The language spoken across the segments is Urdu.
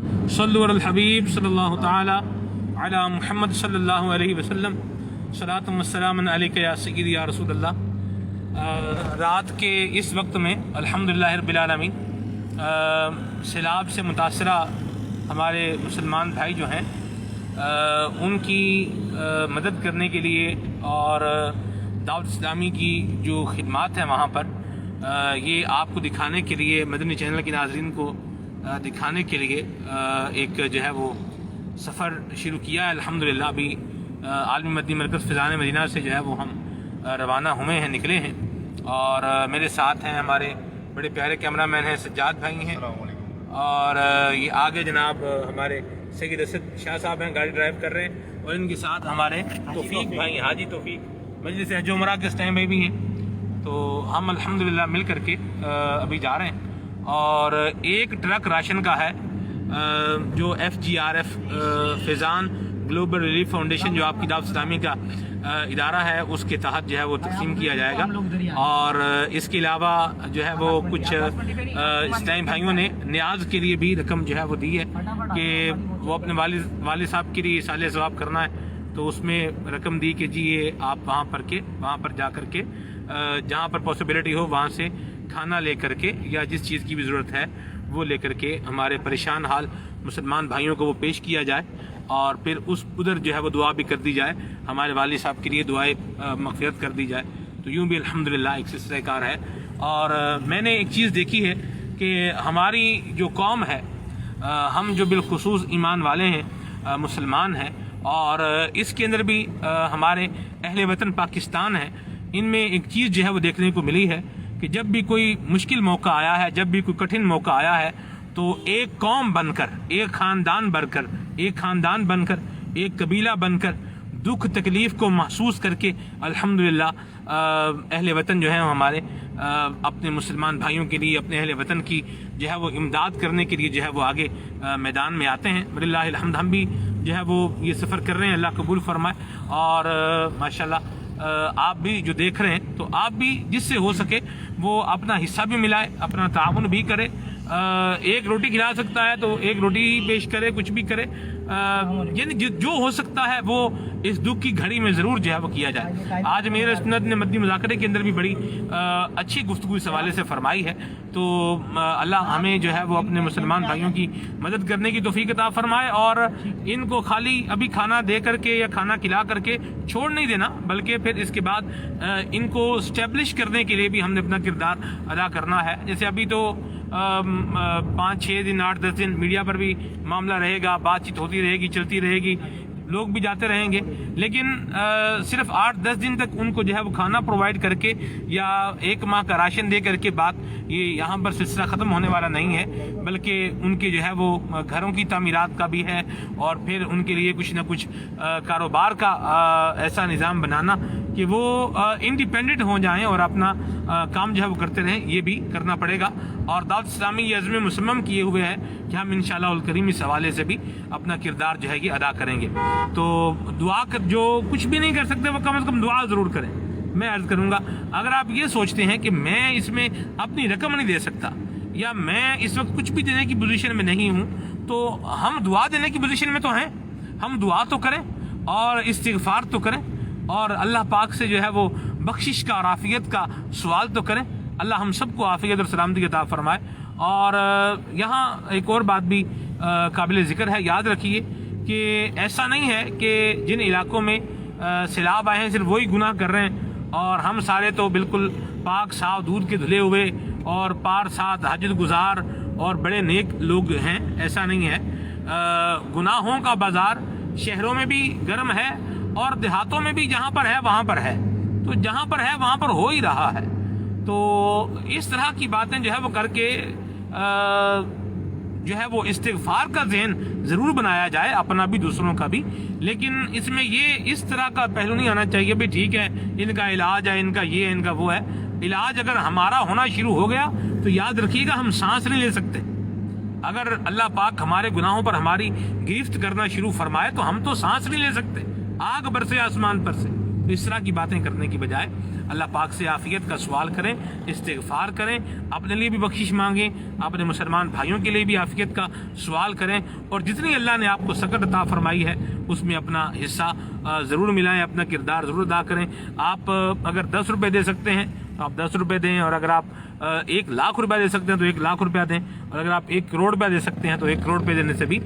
صلو علی الحبیب صلی اللہ تعالی علی محمد صلی اللہ علیہ وسلم صلاۃ و سلام علیک یا سیدی یا رسول اللہ۔ رات کے اس وقت میں الحمدللہ رب العالمین سیلاب سے متاثرہ ہمارے مسلمان بھائی جو ہیں ان کی مدد کرنے کے لیے اور دعوت اسلامی کی جو خدمات ہیں وہاں پر یہ آپ کو دکھانے کے لیے، مدنی چینل کے ناظرین کو دکھانے کے لیے ایک جو ہے وہ سفر شروع کیا ہے۔ الحمدللہ ابھی عالمی مدنی مرکز فیضان مدینہ سے جو ہے وہ ہم روانہ ہوئے ہیں، نکلے ہیں، اور میرے ساتھ ہیں ہمارے بڑے پیارے کیمرہ مین ہیں سجاد بھائی ہیں، اور یہ آگے جناب ہمارے سید اسد شاہ صاحب ہیں، گاڑی ڈرائیو کر رہے ہیں، اور ان کے ساتھ ہمارے توفیق بھائی ہیں، حاجی توفیق مجلس حج و عمرہ کے اس ٹائم میں بھی ہیں۔ تو ہم الحمدللہ مل کر کے ابھی جا رہے ہیں، اور ایک ٹرک راشن کا ہے جو FGRF فیضان گلوبل ریلیف فاؤنڈیشن جو آپ کی دعوت اسلامی کا ادارہ ہے اس کے تحت جو ہے وہ تقسیم کیا جائے گا، اور اس کے علاوہ جو ہے وہ کچھ اسلامی بھائیوں نے نیاز کے لیے بھی رقم جو ہے وہ دی ہے کہ وہ اپنے والد صاحب کے لیے سال ثواب کرنا ہے، تو اس میں رقم دی کہ جی یہ آپ وہاں پر جا کر کے جہاں پر پاسبلٹی ہو وہاں سے کھانا لے کر کے یا جس چیز کی بھی ضرورت ہے وہ لے کر کے ہمارے پریشان حال مسلمان بھائیوں کو وہ پیش کیا جائے، اور پھر ادھر جو ہے وہ دعا بھی کر دی جائے، ہمارے والد صاحب کے لیے دعائیں مغفرت کر دی جائے۔ تو یوں بھی الحمدللہ ایک سلسلہ کار ہے۔ اور میں نے ایک چیز دیکھی ہے کہ ہماری جو قوم ہے، ہم جو بالخصوص ایمان والے ہیں، مسلمان ہیں، اور اس کے اندر بھی ہمارے اہل وطن پاکستان ہیں، ان میں ایک چیز جو ہے وہ دیکھنے کو ملی ہے کہ جب بھی کوئی مشکل موقع آیا ہے، جب بھی کوئی کٹھن موقع آیا ہے، تو ایک قوم بن کر، ایک خاندان بن کر، ایک قبیلہ بن کر دکھ تکلیف کو محسوس کر کے الحمدللہ اہل وطن جو ہیں ہمارے اپنے مسلمان بھائیوں کے لیے، اپنے اہل وطن کی جو ہے وہ امداد کرنے کے لیے جو ہے وہ آگے میدان میں آتے ہیں۔ وللہ الحمد ہم بھی جو ہے وہ یہ سفر کر رہے ہیں، اللہ قبول فرمائے، اور ماشاءاللہ آپ بھی جو دیکھ رہے ہیں تو آپ بھی جس سے ہو سکے وہ اپنا حصہ بھی ملائے، اپنا تعاون بھی کرے۔ ایک روٹی کھلا سکتا ہے تو ایک روٹی پیش کرے، کچھ بھی کرے، یعنی جو ہو سکتا ہے وہ اس دکھ کی گھڑی میں ضرور جو ہے وہ کیا جائے۔ آج میرے سنت نے مدنی مذاکرے کے اندر بھی بڑی اچھی گفتگو اس حوالے سے فرمائی ہے، تو اللہ ہمیں جو ہے وہ اپنے مسلمان بھائیوں کی مدد کرنے کی توفیق عطا فرمائے، اور ان کو خالی ابھی کھانا دے کر کے یا کھانا کھلا کر کے چھوڑ نہیں دینا، بلکہ پھر اس کے بعد ان کو اسٹیبلش کرنے کے لیے بھی ہم نے اپنا کردار ادا کرنا ہے۔ جیسے ابھی تو 5-6 دن 8-10 دن میڈیا پر بھی معاملہ رہے گا، بات چیت ہوتی رہے گی، چلتی رہے گی، لوگ بھی جاتے رہیں گے، لیکن صرف 8-10 دن تک ان کو جو ہے وہ کھانا پرووائڈ کر کے یا 1 ماہ کا راشن دے کر کے بات یہ یہاں پر سلسلہ ختم ہونے والا نہیں ہے، بلکہ ان کے جو ہے وہ گھروں کی تعمیرات کا بھی ہے، اور پھر ان کے لیے کچھ نہ کچھ کاروبار کا ایسا نظام بنانا کہ وہ انڈیپینڈنٹ ہو جائیں اور اپنا کام جو ہے وہ کرتے رہیں، یہ بھی کرنا پڑے گا۔ اور دعوت اسلامی یہ عزم مصمم کیے ہوئے ہے کہ ہم انشاءاللہ الکریم اس حوالے سے بھی اپنا کردار جو ہے یہ ادا کریں گے۔ تو دعا جو کچھ بھی نہیں کر سکتے وہ کم از کم دعا ضرور کریں۔ میں عرض کروں گا، اگر آپ یہ سوچتے ہیں کہ میں اس میں اپنی رقم نہیں دے سکتا یا میں اس وقت کچھ بھی دینے کی پوزیشن میں نہیں ہوں، تو ہم دعا دینے کی پوزیشن میں تو ہیں، ہم دعا تو کریں اور استغفار تو کریں، اور اللہ پاک سے جو ہے وہ بخشش کا اور عافیت کا سوال تو کریں۔ اللہ ہم سب کو عافیت اور سلامتی عطا فرمائے۔ اور یہاں ایک اور بات بھی قابل ذکر ہے، یاد رکھیے کہ ایسا نہیں ہے کہ جن علاقوں میں سیلاب آئے ہیں صرف وہی گناہ کر رہے ہیں اور ہم سارے تو بالکل پاک صاف دودھ کے دھلے ہوئے اور پار ساتھ تہجد گزار اور بڑے نیک لوگ ہیں، ایسا نہیں ہے۔ گناہوں کا بازار شہروں میں بھی گرم ہے اور دیہاتوں میں بھی جہاں پر ہے وہاں پر ہے، تو جہاں پر ہے وہاں پر ہو ہی رہا ہے۔ تو اس طرح کی باتیں جو ہے وہ کر کے جو ہے وہ استغفار کا ذہن ضرور بنایا جائے، اپنا بھی دوسروں کا بھی، لیکن اس میں یہ اس طرح کا پہلو نہیں آنا چاہیے بھی ٹھیک ہے ان کا علاج ہے، ان کا یہ ہے، ان کا وہ ہے۔ علاج اگر ہمارا ہونا شروع ہو گیا تو یاد رکھیے گا ہم سانس نہیں لے سکتے۔ اگر اللہ پاک ہمارے گناہوں پر ہماری گرفت کرنا شروع فرمائے تو ہم تو سانس نہیں لے سکتے، آگ برسے آسمان پر سے۔ تو اس طرح کی باتیں کرنے کی بجائے اللہ پاک سے عافیت کا سوال کریں، استغفار کریں، اپنے لیے بھی بخشش مانگیں، اپنے مسلمان بھائیوں کے لیے بھی عافیت کا سوال کریں، اور جتنی اللہ نے آپ کو سکت عطا فرمائی ہے اس میں اپنا حصہ ضرور ملائیں، اپنا کردار ضرور ادا کریں۔ آپ اگر 10 روپے دے سکتے ہیں تو آپ 10 روپے دیں، اور اگر آپ 1 لاکھ روپیہ دے سکتے ہیں تو 1 لاکھ روپیہ دیں، اور اگر آپ 1 کروڑ روپیہ دے سکتے ہیں تو 1 کروڑ روپے دینے سے بھی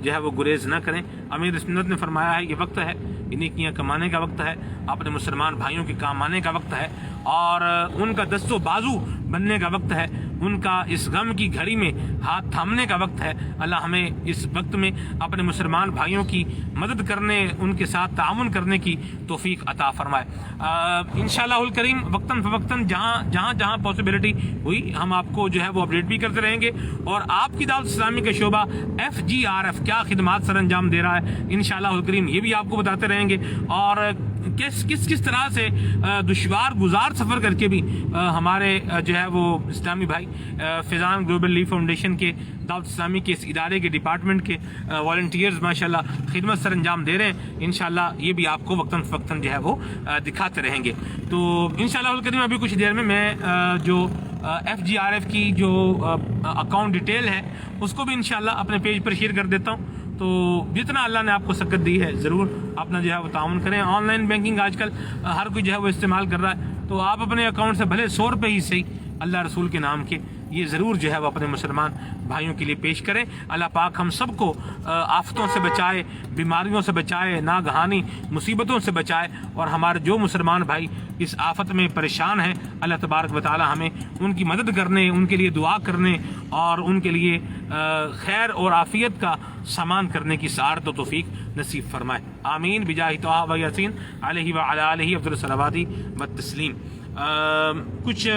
جو ہے وہ گریز نہ کریں۔ امیر سنت نے فرمایا ہے یہ وقت ہے، نیکیاں کمانے کا وقت ہے، اپنے مسلمان بھائیوں کے کام آنے کا وقت ہے، اور ان کا دست و بازو بننے کا وقت ہے، ان کا اس غم کی گھڑی میں ہاتھ تھامنے کا وقت ہے۔ اللہ ہمیں اس وقت میں اپنے مسلمان بھائیوں کی مدد کرنے، ان کے ساتھ تعاون کرنے کی توفیق عطا فرمائے۔ انشاءاللہ الکریم وقتاً فوقتاً جہاں پاسبلٹی ہوئی ہم آپ کو جو ہے وہ اپڈیٹ بھی کرتے رہیں گے، اور آپ کی دعوت اسلامی کا شعبہ FGRF کیا خدمات سر انجام دے رہا ہے انشاءاللہ الکریم یہ بھی آپ کو بتاتے رہیں گے، اور کس طرح سے دشوار گزار سفر کر کے بھی ہمارے جو ہے وہ اسلامی بھائی فیضان گلوبل لیف فاؤنڈیشن کے دعوت اسلامی کے اس ادارے کے ڈپارٹمنٹ کے والنٹیئرز ماشاءاللہ خدمت سر انجام دے رہے ہیں، انشاءاللہ یہ بھی آپ کو وقتاً فوقتاً جو ہے وہ دکھاتے رہیں گے۔ تو انشاءاللہ الکریم ابھی کچھ دیر میں جو FGRF کی جو اکاؤنٹ ڈیٹیل ہے اس کو بھی انشاءاللہ اپنے پیج پر شیئر کر دیتا ہوں، تو جتنا اللہ نے آپ کو سکت دی ہے ضرور اپنا جو ہے وہ تعاون کریں۔ آن لائن بینکنگ آج کل ہر کوئی جو ہے وہ استعمال کر رہا ہے، تو آپ اپنے اکاؤنٹ سے بھلے 100 روپے ہی صحیح اللہ رسول کے نام کے یہ ضرور جو ہے وہ اپنے مسلمان بھائیوں کے لیے پیش کریں۔ اللہ پاک ہم سب کو آفتوں سے بچائے، بیماریوں سے بچائے، ناگہانی مصیبتوں سے بچائے، اور ہمارے جو مسلمان بھائی اس آفت میں پریشان ہیں اللہ تبارک و تعالی ہمیں ان کی مدد کرنے، ان کے لیے دعا کرنے، اور ان کے لیے خیر اور عافیت کا سامان کرنے کی سعادت و توفیق نصیب فرمائے، آمین بجاہ طہ و یاسین علیہ وعلی آلہ افضل الصلوات والتسلیم۔ کچھ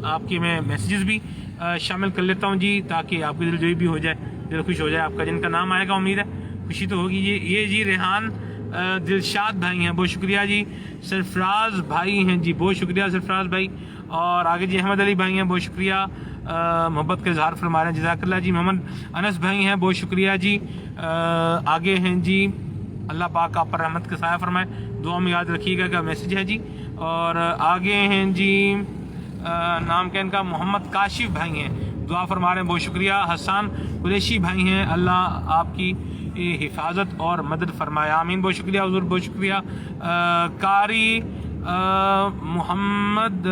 آپ کے میں میسیجز بھی شامل کر لیتا ہوں جی، تاکہ آپ کی دل جوئی بھی ہو جائے، دل خوش ہو جائے، آپ کا جن کا نام آئے گا امید ہے خوشی تو ہوگی جی۔ یہ جی ریحان دلشاد بھائی ہیں، بہت شکریہ جی۔ سرفراز بھائی ہیں جی، بہت شکریہ سرفراز بھائی، اور آگے جی احمد علی بھائی ہیں، بہت شکریہ، محبت کا اظہار فرما رہے ہیں، جزاک اللہ جی۔ محمد انس بھائی ہیں، بہت شکریہ جی۔ آگے ہیں جی اللہ پاک آپ پر رحمت کا سایہ فرمائے، دعا میں یاد رکھیے گا کا میسیج ہے جی۔ اور آگے ہیں جی نام کیا ان کا، محمد کاشف بھائی ہیں، دعا فرما رہے ہیں، بہت شکریہ۔ حسان قریشی بھائی ہیں، اللہ آپ کی حفاظت اور مدد فرمائے، آمین، بہت شکریہ حضور، بہت شکریہ۔ قاری محمد،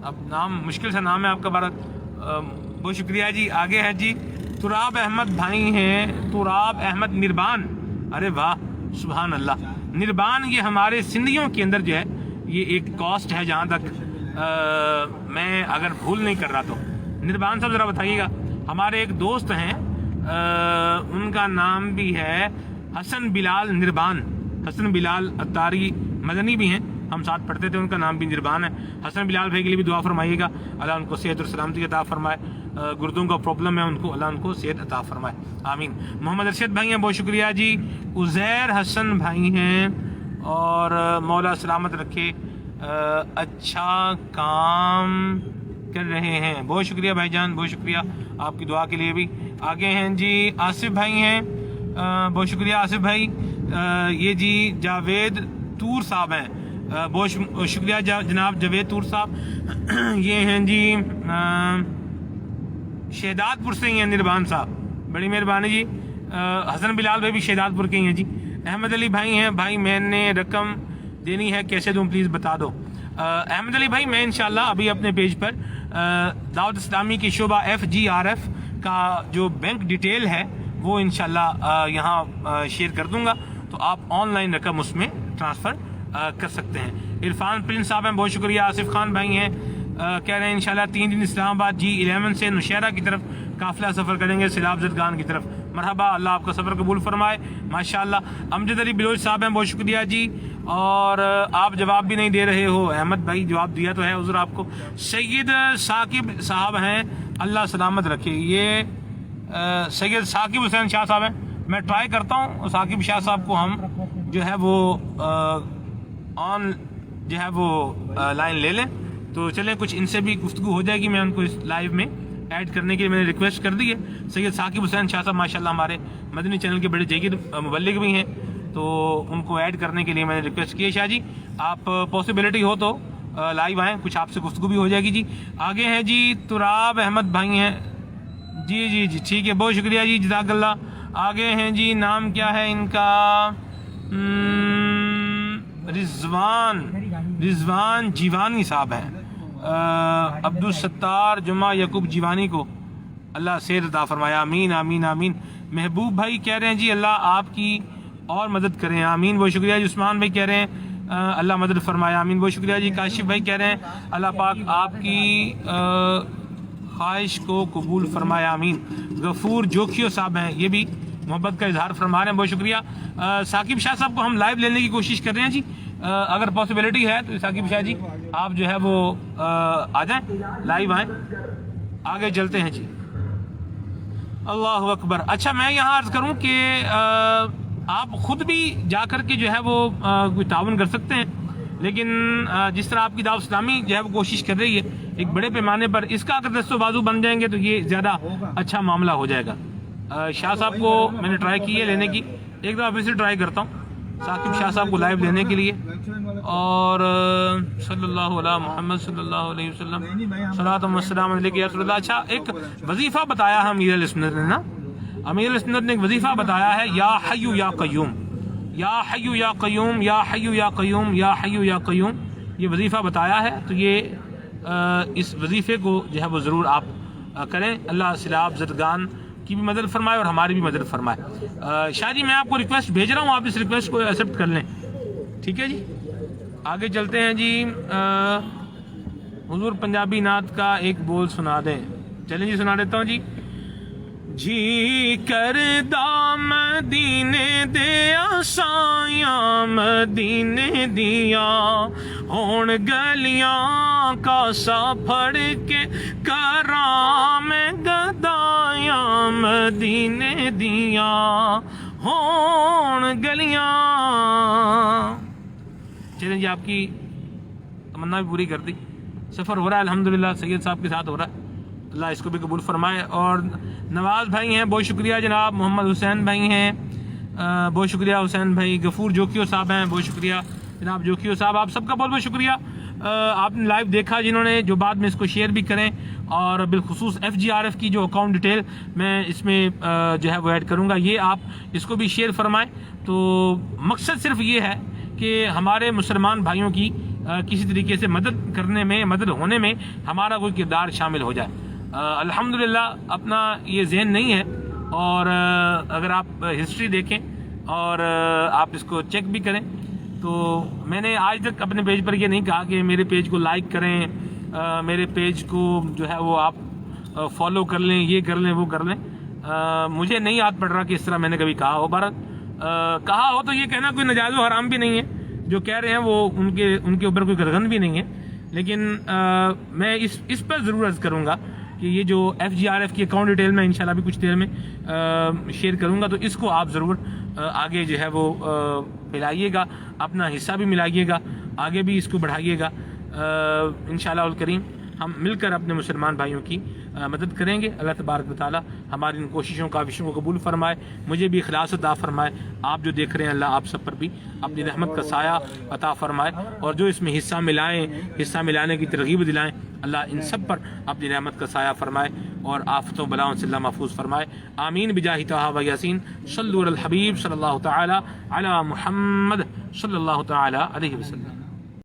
اب نام مشکل سے نام ہے آپ کا بھارت، بہت شکریہ جی۔ آگے ہے جی تراب احمد بھائی ہیں، تراب احمد نربان، ارے واہ سبحان اللہ، نربان یہ ہمارے سندھیوں کے اندر جو ہے یہ ایک کاسٹ ہے، جہاں تک میں اگر بھول نہیں کر رہا تو نربان صاحب ذرا بتائیے گا۔ ہمارے ایک دوست ہیں ان کا نام بھی ہے حسن بلال نربان، حسن بلال اتاری مدنی بھی ہیں، ہم ساتھ پڑھتے تھے، ان کا نام بھی نربان ہے۔ حسن بلال بھائی کے لیے بھی دعا فرمائیے گا، اللہ ان کو صحت اور سلامتی عطا فرمائے، گردوں کا پرابلم ہے ان کو، اللہ ان کو صحت عطا فرمائے، آمین۔ محمد ارشد بھائی ہیں، بہت شکریہ جی۔ عزیر حسن بھائی ہیں، اور مولا سلامت رکھے، اچھا کام کر رہے ہیں، بہت شکریہ بھائی جان، بہت شکریہ آپ کی دعا کے لیے بھی۔ آگے ہیں جی آصف بھائی ہیں، بہت شکریہ آصف بھائی۔ یہ جی جاوید تور صاحب ہیں، بہت شکریہ جناب جاوید تور صاحب۔ یہ ہیں جی شہداد پور سے ہی ہیں نربان صاحب، بڑی مہربانی جی۔ حسن بلال بھائی بھی شہداد پور کے ہی ہیں جی۔ احمد علی بھائی ہیں، بھائی میں نے رقم دینی ہے کیسے دوں پلیز بتا دو۔ احمد علی بھائی میں انشاءاللہ ابھی اپنے پیج پر دعوت اسلامی کی شعبہ FGRF کا جو بینک ڈیٹیل ہے وہ انشاءاللہ یہاں شیئر کر دوں گا، تو آپ آن لائن رقم اس میں ٹرانسفر کر سکتے ہیں۔ عرفان پرنس صاحب ہیں، بہت شکریہ۔ آصف خان بھائی ہیں، کہہ رہے ہیں انشاءاللہ 3 دن اسلام آباد G11 سے نوشہرہ کی طرف قافلہ سفر کریں گے، سیلاب زدگان کی طرف، مرحبا، اللہ آپ کا سفر قبول فرمائے، ماشاءاللہ۔ امجد علی بلوچ صاحب ہیں، بہت شکریہ جی، اور آپ جواب بھی نہیں دے رہے ہو، احمد بھائی جواب دیا تو ہے حضور آپ کو۔ سید ثاقب صاحب ہیں، اللہ سلامت رکھے، یہ سید ثاقب حسین شاہ صاحب ہیں، میں ٹرائی کرتا ہوں ثاقب شاہ صاحب کو ہم جو ہے وہ آن جو ہے وہ لائن لے لیں، تو چلیں کچھ ان سے بھی گفتگو ہو جائے گی، میں ان کو اس لائیو میں ایڈ کرنے کے لیے میں نے ریکویسٹ کر دی ہے۔ سید ثاقب حسین شاہ صاحب ماشاءاللہ ہمارے مدنی چینل کے بڑے جید مبلغ بھی ہیں، تو ان کو ایڈ کرنے کے لیے میں نے ریکویسٹ کی ہے. شاہ جی آپ پاسبلٹی ہو تو لائیو آئیں, کچھ آپ سے گفتگو بھی ہو جائے گی. جی آگے ہیں جی تراب احمد بھائی ہیں. جی جی جی ٹھیک ہے, بہت شکریہ جی, جزاک اللہ. آگے ہیں جی, نام کیا ہے ان کا, رضوان جیوانی صاحب ہیں. عبدالستار جمعہ یعقوب جیوانی کو اللہ خیر عطا فرمائے, آمین آمین آمین. محبوب بھائی کہہ رہے ہیں جی اللہ آپ کی اور مدد کریں, آمین, بہت شکریہ جی. عثمان بھائی کہہ رہے ہیں اللہ مدد فرمائے, آمین, بہت شکریہ جی. کاشف بھائی کہہ رہے ہیں اللہ پاک آپ کی خواہش کو قبول فرمائے, آمین. غفور جوکھیو صاحب ہیں, یہ بھی محبت کا اظہار فرما رہے ہیں, بہت شکریہ. ثاقب شاہ صاحب کو ہم لائیو لینے کی کوشش کر رہے ہیں جی, اگر پاسبلٹی ہے تو ثاقب شاہ جی آپ جو ہے وہ آ جائیں, لائیو آئیں, آگے چلتے ہیں جی. اللہ اکبر. اچھا میں یہاں عرض کروں کہ آپ خود بھی جا کر کے جو ہے وہ کوئی تعاون کر سکتے ہیں, لیکن جس طرح آپ کی دعوت اسلامی جو ہے وہ کوشش کر رہی ہے ایک بڑے پیمانے پر, اس کا اگر دست و بازو بن جائیں گے تو یہ زیادہ اچھا معاملہ ہو جائے گا. شاہ صاحب کو میں نے ٹرائی کی ہے لینے کی, ایک دفعہ پھر سے ٹرائی کرتا ہوں ثاقب شاہ صاحب کو لائیو لینے کے لیے. اور صلی اللہ علیہ محمد صلی اللہ علیہ وسلم صلاۃ و سلام علیک یا رسول اللہ. اچھا ایک وظیفہ بتایا ہے امیر علیہ سنت نے نا, امیر علیہ سنت نے ایک وظیفہ بتایا ہے, یا حیو یا قیوم, یا حیو یا قیوم, یا حیو یا قیوم, یا حیو یا قیوم, یہ وظیفہ بتایا ہے. تو یہ اس وظیفے کو جو ہے وہ ضرور آپ کریں. اللہ صلاح بزرگان کی بھی مدد فرمائے اور ہماری بھی مدد فرمائے. شاہ جی میں آپ کو ریکویسٹ بھیج رہا ہوں, آپ اس ریکویسٹ کو ایکسیپٹ کر لیں, ٹھیک ہے جی. آگے چلتے ہیں جی. حضور پنجابی نعت کا ایک بول سنا دیں. چلیں جی سنا دیتا ہوں جی. جی کردا مدینے دیا سایاں مدینے دیا ہون گلیاں کاسا پھڑ کے کرام گدایاں مدینے دیا ہون گلیاں. چلیں جی آپ کی تمنا بھی پوری کر دی. سفر ہو رہا ہے الحمدللہ, سید صاحب کے ساتھ ہو رہا ہے, اللہ اس کو بھی قبول فرمائے. اور نواز بھائی ہیں, بہت شکریہ جناب. محمد حسین بھائی ہیں, بہت شکریہ حسین بھائی. غفور جوکھیو صاحب ہیں, بہت شکریہ جناب جوکھیو صاحب. آپ سب کا بہت بہت شکریہ. آپ نے لائیو دیکھا, جنہوں نے جو بعد میں اس کو شیئر بھی کریں, اور بالخصوص FGRF کی جو اکاؤنٹ ڈیٹیل میں اس میں جو ہے وہ ایڈ کروں گا, یہ آپ اس کو بھی شیئر فرمائیں. تو مقصد صرف یہ ہے کہ ہمارے مسلمان بھائیوں کی کسی طریقے سے مدد کرنے میں, مدد ہونے میں ہمارا کوئی کردار شامل ہو جائے. الحمدللہ اپنا یہ ذہن نہیں ہے, اور اگر آپ ہسٹری دیکھیں اور آپ اس کو چیک بھی کریں تو میں نے آج تک اپنے پیج پر یہ نہیں کہا کہ میرے پیج کو لائک کریں, میرے پیج کو جو ہے وہ آپ فالو کر لیں, یہ کر لیں وہ کر لیں. مجھے نہیں یاد پڑ رہا کہ اس طرح میں نے کبھی کہا ہو. بھارت کہا ہو تو یہ کہنا کوئی ناجائز و حرام بھی نہیں ہے, جو کہہ رہے ہیں وہ ان کے اوپر کوئی گرگن بھی نہیں ہے. لیکن میں اس پر ضرور عرض کروں گا کہ یہ جو FGRF کی اکاؤنٹ ڈیٹیل میں انشاءاللہ بھی کچھ دیر میں شیئر کروں گا, تو اس کو آپ ضرور آگے جو ہے وہ پھیلائیے گا, اپنا حصہ بھی ملائیے گا, آگے بھی اس کو بڑھائیے گا. انشاءاللہ الکریم ہم مل کر اپنے مسلمان بھائیوں کی مدد کریں گے. اللہ تبارک و تعالیٰ ہماری ان کوششوں کاوشوں کو قبول فرمائے, مجھے بھی اخلاص عطا فرمائے. آپ جو دیکھ رہے ہیں اللہ آپ سب پر بھی اپنی رحمت کا سایہ عطا فرمائے, اور جو اس میں حصہ ملائیں, حصہ ملانے کی ترغیب دلائیں, اللہ ان سب پر اپنی رحمت کا سایہ فرمائے اور آفتوں بلاؤں سے اللہ محفوظ فرمائے. آمین بجاہ طہ و یاسین. صلوا علی الحبیب صلی اللہ تعالی علی محمد صلی اللہ تعالی علیہ وسلم.